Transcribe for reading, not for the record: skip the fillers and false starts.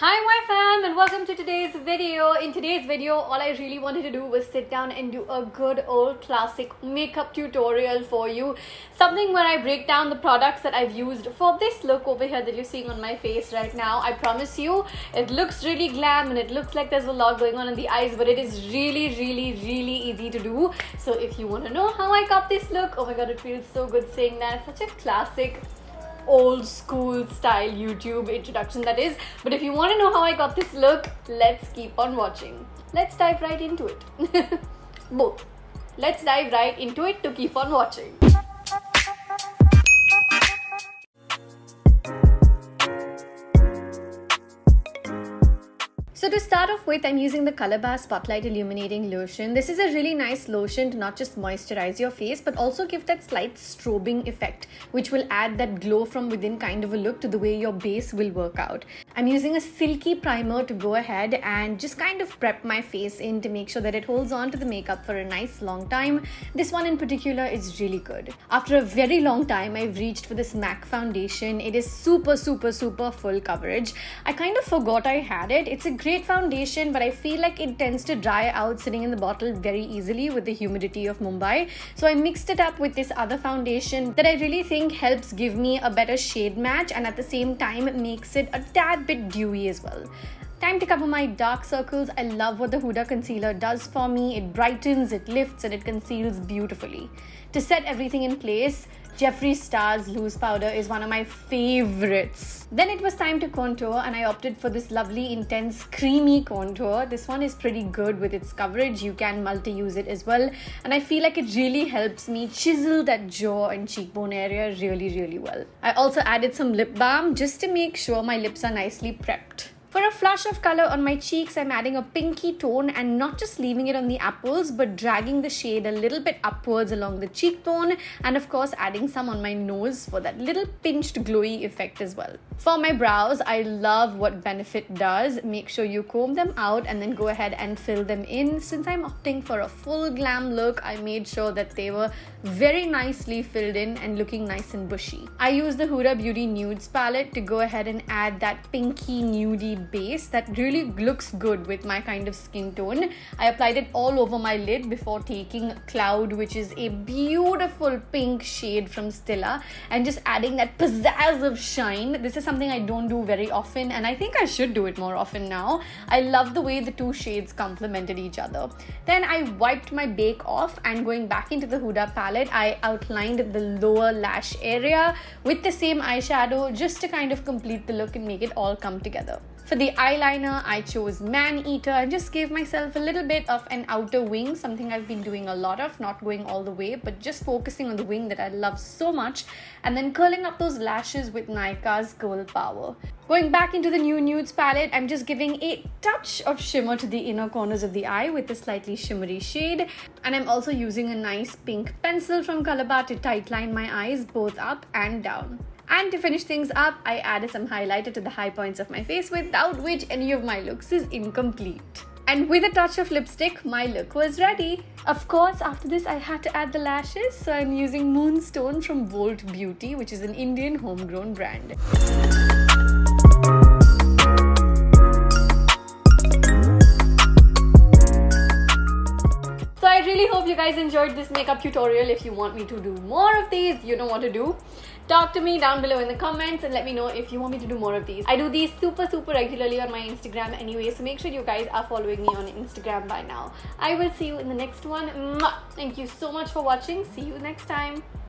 Hi my fam and welcome to today's video. In today's video, all I really wanted to do was sit down and do a good old classic makeup tutorial for you. Something where I break down the products that I've used for this look over here that you're seeing on my face right now. I promise you, it looks really glam and it looks like there's a lot going on in the eyes, but it is really easy to do. So if you want to know how I got this look, oh my god, it feels so good saying that. Such a classic old school style YouTube introduction that is. But if you want to know how I got this look, let's keep on watching. Let's dive right into it. Both. Let's dive right into it to keep on watching. So to start off with, I'm using the Color Bar Spotlight Illuminating Lotion. This is a really nice lotion to not just moisturize your face, but also give that slight strobing effect, which will add that glow from within kind of a look to the way your base will work out. I'm using a silky primer to go ahead and just kind of prep my face in to make sure that it holds on to the makeup for a nice long time. This one in particular is really good. After a very long time, I've reached for this MAC foundation. It is super full coverage. I kind of forgot I had it. It's a great foundation, but I feel like it tends to dry out sitting in the bottle very easily with the humidity of Mumbai. So I mixed it up with this other foundation that I really think helps give me a better shade match and at the same time makes it a tad bit dewy as well. Time to cover my dark circles. I love what the Huda concealer does for me. It brightens, it lifts, and it conceals beautifully. To set everything in place, Jeffree Star's loose powder is one of my favorites. Then it was time to contour and I opted for this lovely intense creamy contour. This one is pretty good with its coverage. You can multi-use it as well. And I feel like it really helps me chisel that jaw and cheekbone area really well. I also added some lip balm just to make sure my lips are nicely prepped. For a flush of color on my cheeks, I'm adding a pinky tone and not just leaving it on the apples, but dragging the shade a little bit upwards along the cheekbone and of course adding some on my nose for that little pinched glowy effect as well. For my brows, I love what Benefit does. Make sure you comb them out and then go ahead and fill them in. Since I'm opting for a full glam look, I made sure that they were very nicely filled in and looking nice and bushy. I used the Huda Beauty Nudes palette to go ahead and add that pinky nudie base that really looks good with my kind of skin tone. I applied it all over my lid before taking Cloud, which is a beautiful pink shade from Stila, and just adding that pizzazz of shine. This is something I don't do very often and I think I should do it more often now. I love the way the two shades complemented each other. Then I wiped my bake off and going back into the Huda palette, I outlined the lower lash area with the same eyeshadow just to kind of complete the look and make it all come together. For the eyeliner, I chose Man Eater and just gave myself a little bit of an outer wing, something I've been doing a lot of, not going all the way, but just focusing on the wing that I love so much, and then curling up those lashes with Nykaa's Curl Power. Going back into the new Nudes palette, I'm just giving a touch of shimmer to the inner corners of the eye with a slightly shimmery shade, and I'm also using a nice pink pencil from Color Bar to tightline my eyes both up and down. And to finish things up, I added some highlighter to the high points of my face, without which any of my looks is incomplete. And with a touch of lipstick, my look was ready. Of course, after this, I had to add the lashes, so I'm using Moonstone from Volt Beauty, which is an Indian homegrown brand. So I really hope you guys enjoyed this makeup tutorial. If you want me to do more of these, you know what to do. Talk to me down below in the comments and let me know if you want me to do more of these. I do these super regularly on my Instagram anyway, so make sure you guys are following me on Instagram by now. I will see you in the next one. Thank you so much for watching. See you next time.